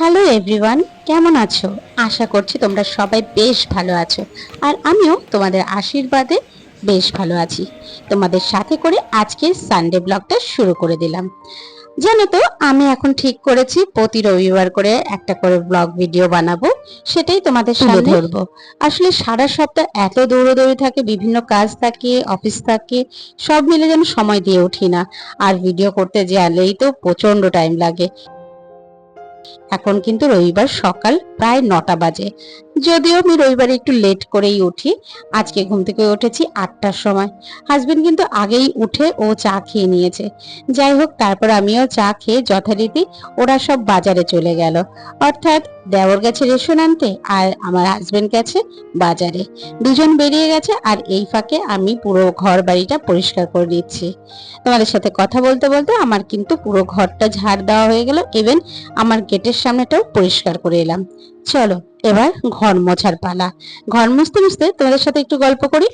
Hello everyone, কেমন আছো? আশা করছি তোমরা সবাই বেশ ভালো আছো। আর আমিও তোমাদের আশীর্বাদে বেশ ভালো আছি। তোমাদের সাথে করে আজকের সানডে ব্লগটা শুরু করে দিলাম। জানো তো, আমি এখন ঠিক করেছি প্রতি রবিবার করে একটা করে ব্লগ ভিডিও বানাবো, সেটাই তোমাদের সামনে ধরবো। আসলে সারা সপ্তাহ এত দৌড়াদৌড়ি থাকে, বিভিন্ন কাজ থাকে, অফিস থাকে, সব মিলে যেন সময় দিয়ে উঠি না। আর ভিডিও করতে গেলেই তো প্রচন্ড টাইম লাগে। এখন কিন্তু রবিবার সকাল প্রায় 9টা বাজে। যদিও আমি রবিবারে একটু লেট করেই উঠি। আজকে ঘুম থেকে উঠেছি 8টার সময়। হাজবেন্ড কিন্তু আগেই উঠে ও চা খেয়ে নিয়েছে। যাই হোক, তারপর আমিও চা খেয়ে যথারীতি ওরা সব বাজারে চলে গেল। অর্থাৎ দেওর গেছে রেশন আনতে আর আমার হাজবেন্ড গেছে বাজারে। দুজন বেরিয়ে গেছে আর এই ফাঁকে আমি পুরো ঘর বাড়িটা পরিষ্কার করে দিচ্ছি। তোমাদের সাথে কথা বলতে বলতে আমার কিন্তু পুরো ঘরটা ঝাড় দেওয়া হয়ে গেল, ইভেন আমার গেটের সামনেটাও পরিষ্কার করে এলাম। চলো এবার ঘর মোছার পালা। ঘর মুছতে মুছতে তোমাদের সাথে একটু গল্প করি।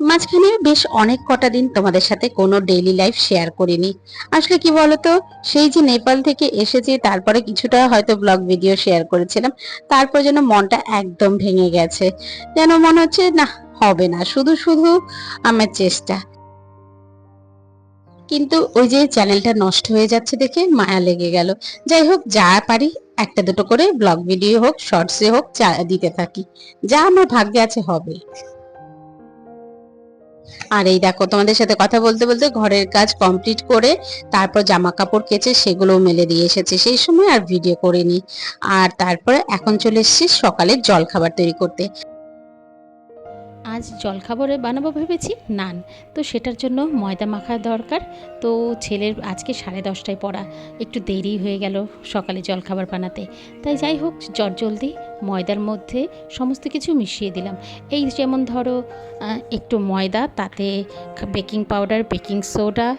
মাঝখানে বেশ অনেক কটা দিন তোমাদের সাথে কোনো ডেইলি লাইফ শেয়ার করিনি। আসলে কি বলতো, সেই যে নেপাল থেকে এসেছি তারপরে কিছুটা হয়তো ব্লগ ভিডিও শেয়ার করেছিলাম, তারপর যেন মনটা একদম ভেঙে গেছে। যেন মনে হচ্ছে না, হবে না, শুধু শুধু আমার চেষ্টা। কিন্তু ওই যে চ্যানেলটা নষ্ট হয়ে যাচ্ছে দেখে মায়া লেগে গেল। যাই হোক, যা পারি একটা দুটো করে ব্লগ ভিডিও হোক, শর্টসে হোক, দিতে থাকি। যা আমার ভাগ্যে আছে হবে। আর এই দেখো, তোমাদের সাথে কথা বলতে বলতে ঘরের কাজ কমপ্লিট করে তারপর জামা কাপড় কেচে সেগুলো মেলে দিয়ে এসেছি, সেই সময় আর ভিডিও করিনি। আর তারপরে এখন চলে এসেছি সকালের জল খাবার তৈরি করতে। আজ জলখাবারে বানাবো ভেবেছি নান। তো সেটার জন্য ময়দা মাখা দরকার। তো ছেলের আজকে 10:30টায় পড়া, একটু দেরি হয়ে গেল সকালে জলখাবার বানাতে। তাই যাই হোক, জলদি ময়দার মধ্যে সমস্ত কিছু মিশিয়ে দিলাম। এই যেমন ধরো একটু ময়দা, তাতে বেকিং পাউডার, বেকিং সোডা,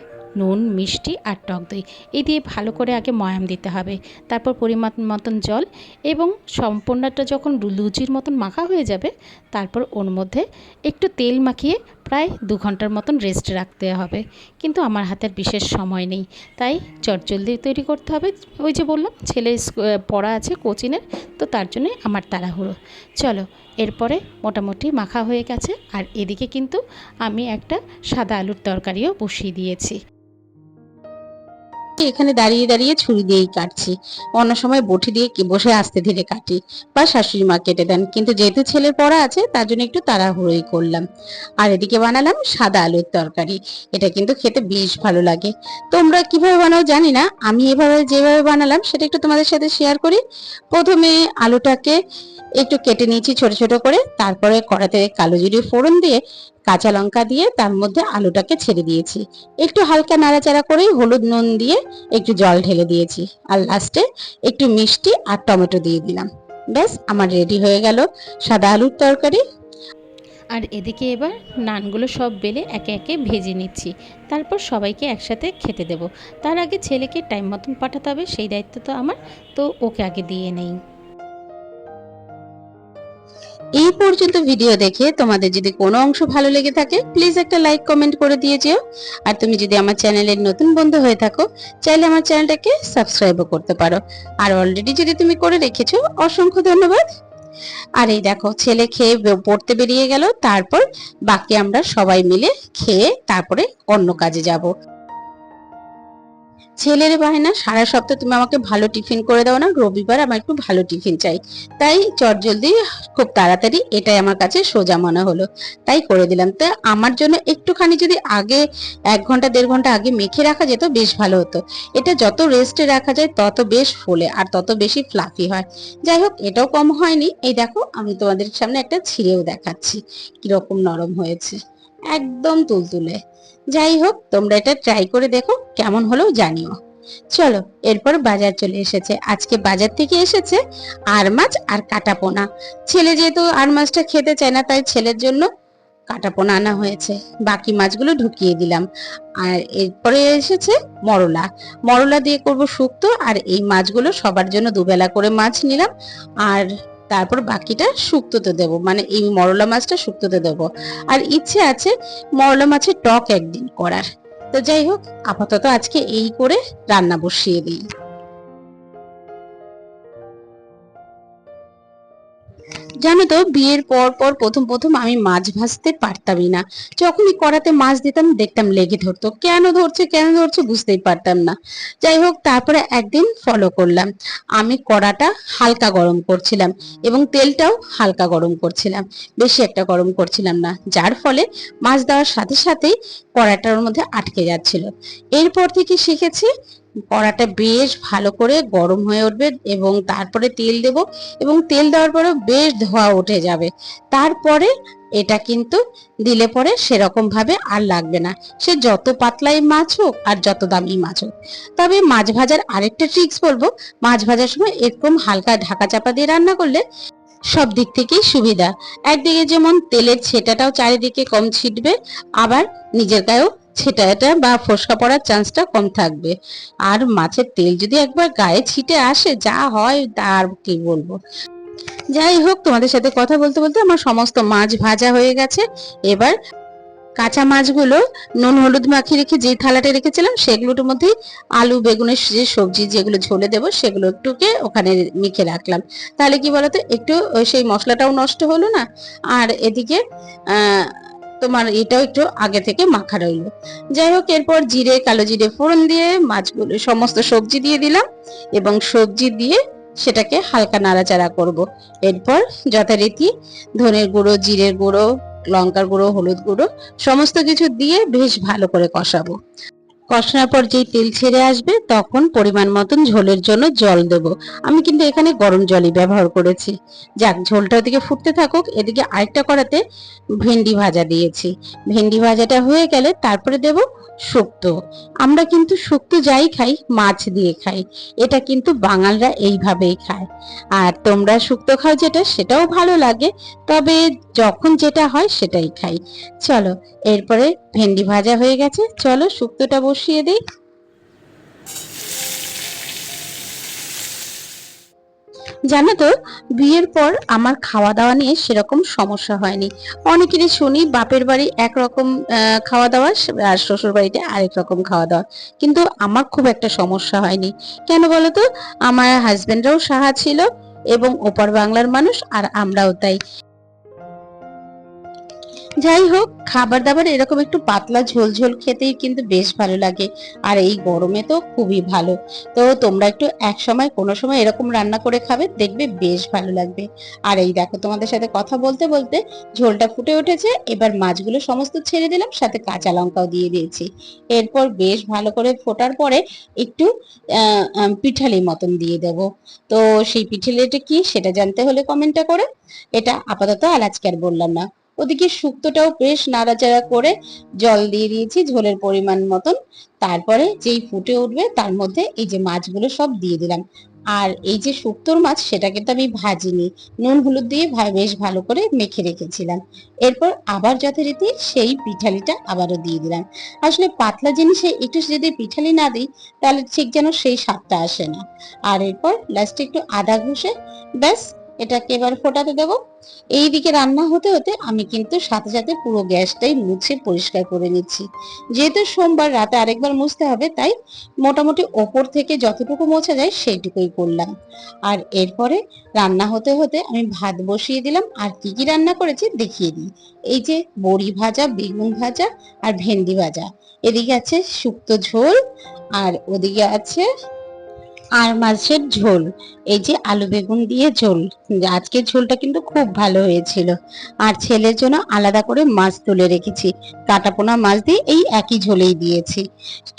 নুন, মিষ্টি আর টক দই, এই দিয়ে ভালো করে আগে ময়াম দিতে হবে। তারপর পরিমাণ মতন জল, এবং সম্পূর্ণটা যখন লুচির মতন মাখা হয়ে যাবে তারপর ওর মধ্যে একটু তেল মাখিয়ে প্রায় 2 ঘন্টার মতন রেস্ট রাখতে হবে। কিন্তু আমার হাতের বিশেষ সময় নেই, তাই চটজলদি তৈরি করতে হবে। ওই যে বললাম ছেলের পড়া আছে কোচিংয়ের, তো তার জন্যে আমার তাড়াহুড়ো। চলো, এরপরে মোটামুটি মাখা হয়ে গেছে। আর এদিকে কিন্তু আমি একটা সাদা আলুর তরকারিও বসিয়ে দিয়েছি। এখানে দাঁড়িয়ে দাঁড়িয়ে ছুরি দিয়েই কাটছি। অন্য সময় বটি দিয়ে বসে আস্তে ধীরে কাটি, বা শাশুড়ি মা কেটে দেন, কিন্তু যেহেতু ছেলের পড়া আছে তার জন্য একটু তাড়াহুড়োই করলাম। আর এদিকে বানালাম সাদা আলুর তরকারি। এটা কিন্তু খেতে বেশ ভালো লাগে। তোমরা কিভাবে বানাও জানি না, আমি এভাবে যেভাবে বানালাম সেটা একটু তোমাদের সাথে শেয়ার করি। প্রথমে আলুটাকে একটু কেটে নিয়েছি ছোট ছোট করে, তারপরে কড়াতে কালো জিরে ফোড়ন দিয়ে কাঁচা লঙ্কা দিয়ে তার মধ্যে আলুটাকে ছেড়ে দিয়েছি। একটু হালকা নাড়াচাড়া করে হলুদ নুন দিয়ে একটু জল ঢেলে দিয়েছি। আর লাস্টে একটু মিষ্টি আর টমেটো দিয়ে দিলাম। ব্যাস, আমার রেডি হয়ে গেল সাদা আলুর তরকারি। আর এদিকে এবার নানগুলো সব বেলে একে একে ভেজে নিচ্ছি। তারপর সবাইকে একসাথে খেতে দেব। তার আগে ছেলেকে টাইম মতন পাঠাতে হবে, সেই দায়িত্ব তো আমার। তো ওকে আগে দিয়ে নেই। এই পর্যন্ত ভিডিও দেখে তোমাদের যদি কোনো অংশ ভালো লেগে থাকে, প্লিজ একটা লাইক কমেন্ট করে দিয়ে যেও। আর তুমি যদি আমার চ্যানেলের নতুন বন্ধু হয়ে থাকো, চাইলে আমার চ্যানেলটাকে সাবস্ক্রাইবও করতে পারো। আর অলরেডি যদি তুমি করে রেখেছো, অসংখ্য ধন্যবাদ। আর এই দেখো, ছেলে খেয়ে পড়তে বেরিয়ে গেল, তারপর বাকি আমরা সবাই মিলে খেয়ে তারপরে অন্য কাজে যাব। ছেলের বায়না, সারা সপ্তাহ তুমি আমাকে ভালো টিফিন করে দাও না, রবিবার আমার একটু ভালো টিফিন চাই। তাই চটজলদি খুব তাড়াতাড়ি এটাই আমার কাছে সোজা মনে হলো, তাই করে দিলাম। তো আমার জন্য একটুখানি যদি আগে 1 ঘন্টা 1.5 ঘন্টা আগে মেখে রাখা যেত বেশ ভালো হতো। এটা যত রেস্টে রাখা যায় তত বেশ ফোলে আর তত বেশি ফ্লাফি হয়। যাই হোক, এটাও কম হয়নি। এই দেখো, আমি তোমাদের সামনে একটা ছিঁড়েও দেখাচ্ছি কিরকম নরম হয়েছে, একদম তুলতুলে। যাই হোক, তোমরা এটা ট্রাই করে দেখো, কেমন হলো জানিও। চলো, এরপর বাজার চলে এসেছে। আজকে বাজার থেকে এসেছে আর মাছ আর কাটাপোনা। ছেলে যেহেতু আর মাছটা খেতে চায় না, তাই ছেলের জন্য কাটাপোনা আনা হয়েছে। বাকি মাছগুলো ঢুকিয়ে দিলাম। আর এরপরে এসেছে মরলা। মরলা দিয়ে করব শুক্তো। আর এই মাছগুলো সবার জন্য দুবেলা করে মাছ নিলাম। আর তারপর বাকিটা শুক্তোতে দেবো, মানে এই মরলা মাছটা শুক্তোতে দেবো। আর ইচ্ছে আছে মরলা মাছের টক একদিন করার। তো যাই হোক, আপাতত আজকে এই করে রান্না বসিয়ে দিই। জানো তো, বিয়ের পর পর প্রথম প্রথম আমি মাছ ভাজতে পারতামই না। যখনই কড়াতে মাছ দিতাম দেখতাম লেগে ধরতো, কেন ধরছে বুঝতেই পারতাম না। যাই হোক, তারপরে একদিন ফলো করলাম। আমি কড়াটা হালকা গরম করছিলাম এবং তেলটাও হালকা গরম করছিলাম, বেশি একটা গরম করছিলাম না, যার ফলে মাছ দেওয়ার সাথে সাথেই কড়াটার মধ্যে আটকে যাচ্ছিল। এরপর থেকে শিখেছি কড়াটা বেশ ভালো করে গরম হয়ে উঠবে এবং তারপরে তেল দেব, এবং তেল দেওয়ার পরে বেশ ধোঁয়া উঠে যাবে। তারপরে এটা কিন্তু দিলে পরে সেরকম ভাবে আর লাগবে না, সে যত পাতলাই মাছ হোক আর যত দামি মাছ হোক। তবে মাছ ভাজার আরেকটা ট্রিক্স বলবো, মাছ ভাজার সময় এরকম হালকা ঢাকা চাপা দিয়ে রান্না করলে সব দিক থেকেই সুবিধা। একদিকে যেমন তেলের ছেটাটাও চারিদিকে কম ছিটবে, আবার নিজের গায়েও ছেটাটা বা ফোসকা পড়ার চান্সটা কম থাকবে। আর মাছের তেল যদি একবার গায়ে ছিটে আসে, যা হয় তার কি বলবো। যাই হোক, তোমাদের সাথে কথা বলতে বলতে আমার সমস্ত মাছ ভাজা হয়ে গেছে। এবার কাঁচা মাছগুলো নুন হলুদ মাখিয়ে রেখে যে থালাটা রেখেছিলাম সেগুলোর মধ্যে আলু বেগুনের যে সবজি যেগুলো ঝোলে দেবো সেগুলো একটুকে ওখানে মেখে রাখলাম। তাহলে কি বলতো, একটু সেই মশলাটাও নষ্ট হলো না, আর এদিকে আহ তোমার এটাও একটু আগে থেকে মাখা রইলো। যাই হোক, এরপর জিরে কালো জিরে ফোড়ন দিয়ে মাছগুলো সমস্ত সবজি দিয়ে দিলাম এবং সবজি দিয়ে সেটাকে হালকা নাড়াচাড়া করব। এরপর যথারীতি ধনের গুঁড়ো, জিরের গুঁড়ো, লঙ্কার গুঁড়ো, হলুদ গুঁড়ো সমস্ত কিছু দিয়ে বেশ ভালো করে কষাবো। কষানোর পর যেই তেল ছেড়ে আসবে তখন পরিমাণ মতন ঝোলের জন্য জল দেব। আমি কিন্তু এখানে গরম জলই ব্যবহার করেছি। যাক, ঝোলটা ওদিকে ফুটতে থাকুক, এদিকে আরেকটা কড়াতে ভেন্ডি ভাজা দিয়েছি। ভেন্ডি ভাজাটা হয়ে গেলে তারপরে দেব শুক্তো। আমরা কিন্তু শুক্তো যাই খাই মাছ দিয়ে খাই, এটা কিন্তু বাঙালরা এইভাবেই খায়। আর তোমরা শুক্তো খাও যেটা, সেটাও ভালো লাগে, তবে যখন যেটা হয় সেটাই খাই। চলো, এরপরে ভেন্ডি ভাজা হয়ে গেছে, চলো শুক্তোটা বসিয়ে দিই। জানো তো, বিয়ের পর আমার খাওয়া দাওয়া নিয়ে সেরকম সমস্যা হয়নি। অনেকেরই শুনি বাপের বাড়ি একরকম খাওয়া দাওয়া আর শ্বশুর বাড়িতে আরেক রকম খাওয়া দাওয়া, কিন্তু আমার খুব একটা সমস্যা হয়নি। কেন বলো তো, আমার হাজবেন্ডরাও সাহা ছিল এবং ওপার বাংলার মানুষ, আর আমরাও তাই। যাই হোক, খাবার দাবার এরকম একটু পাতলা ঝোল ঝোল খেতেই কিন্তু বেশ ভালো লাগে, আর এই গরমে তো খুবই ভালো। তো তোমরা একটু এক সময় কোনো সময় এরকম রান্না করে খাবে, দেখবে বেশ ভালো লাগবে। আর এই দেখো, তোমাদের সাথে কথা বলতে বলতে ঝোলটা ফুটে উঠেছে। এবার মাছগুলো সমস্ত ছেড়ে দিলাম, সাথে কাঁচা লঙ্কাও দিয়ে দিয়েছি। এরপর বেশ ভালো করে ফোটার পরে একটু পিঠালি মতন দিয়ে দেব। তো সেই পিঠালিটা কি সেটা জানতে হলে কমেন্টটা করে। এটা আপাতত আর আজকে আর বললাম না। ওদিকে শুক্তোটাও বেশ নাড়াচাড়া করে জল দিয়ে দিয়েছি ঝোলের পরিমাণ মতন। তারপরে যেই ফুটে উঠবে তার মধ্যে এই যে মাছগুলো সব দিয়ে দিলাম। আর এই যে শুক্তোর মাছ, সেটা কিন্তু আমি ভাজিনি, নুন হলুদ দিয়ে বেশ ভালো করে মেখে রেখেছিলাম। এরপর আবার যথারীতি সেই পিঠালিটা আবারও দিয়ে দিলাম। আসলে পাতলা জিনিসে একটু যদি পিঠালি না দিই তাহলে ঠিক যেন সেই স্বাদটা আসে না। আর এরপর লাস্টে একটু আদা ঘষে ব্যাস এটাকে এবার ফোটাতে দেবো। এইদিকে রান্না হতে হতে আমি কিন্তু সাথে সাথে পুরো গ্যাসটাই মুছে পরিষ্কার করে নিচ্ছি। যেহেতু সোমবার রাতে আরেকবার মুছতে হবে, তাই মোটামুটি ওপর থেকে যতটুকু মোছা যায় সেইটুকুই করলাম। আর এরপরে রান্না হতে হতে আমি ভাত বসিয়ে দিলাম। আর কি কি রান্না করেছি দেখিয়ে দিই। এই যে বড়ি ভাজা, বেগুন ভাজা আর ভেন্ডি ভাজা, এদিকে আছে শুক্তো ঝোল, আর ওদিকে আছে আর মাছের ঝোল। এই যে আলু বেগুন দিয়ে ঝোল, আজকের ঝোলটা কিন্তু খুব ভালো হয়েছিল। আর ছেলের জন্য আলাদা করে মাছ তুলে রেখেছি, কাটাপোনা মাছ দিয়ে এই একই ঝোলেই দিয়েছি,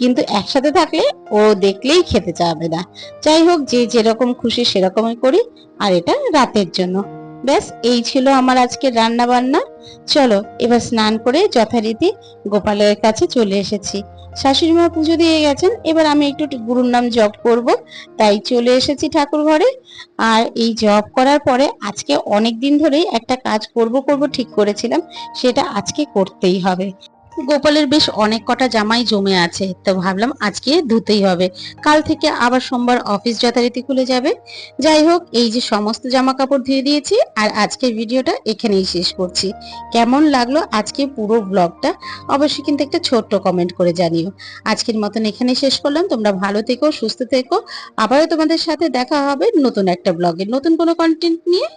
কিন্তু একসাথে থাকলে ও দেখলেই খেতে চাবে না। যাই হোক, যে যেরকম খুশি সেরকমই করি। আর এটা রাতের জন্য। ব্যাস এই ছিল আমার আজকে রান্না বান্না। চলো এবার স্নান করে যথারীতি গোপালের কাছে চলে এসেছি। শাশুড়ি মা পুজো দিয়ে গেছেন, এবার আমি একটু গুরুর নাম জপ করব, তাই চলে এসেছি ঠাকুর ঘরে। আর এই জপ করার পরে আজকে অনেক দিন ধরেই একটা কাজ করব করব ঠিক করেছিলাম, সেটা আজকে করতেই হবে। গোপালের বেশ অনেক কটা জামাই জমে আছে, তো ভাবলাম আজকে ধুতেই হবে। কাল থেকে আবার সোমবার অফিস যথারীতি খুলে যাবে। যাই হোক, এই যে সমস্ত জামা কাপড় ধুয়ে দিয়েছি আর আজকের ভিডিওটা এখানেই শেষ করছি। কেমন লাগলো আজকে পুরো ব্লগটা অবশ্যই কিন্তু একটা ছোট্ট কমেন্ট করে জানিও। আজকের মতন এখানেই শেষ করলাম। তোমরা ভালো থেকো, সুস্থ থেকো। আবারও তোমাদের সাথে দেখা হবে নতুন একটা ব্লগে, নতুন কোনো কন্টেন্ট নিয়ে।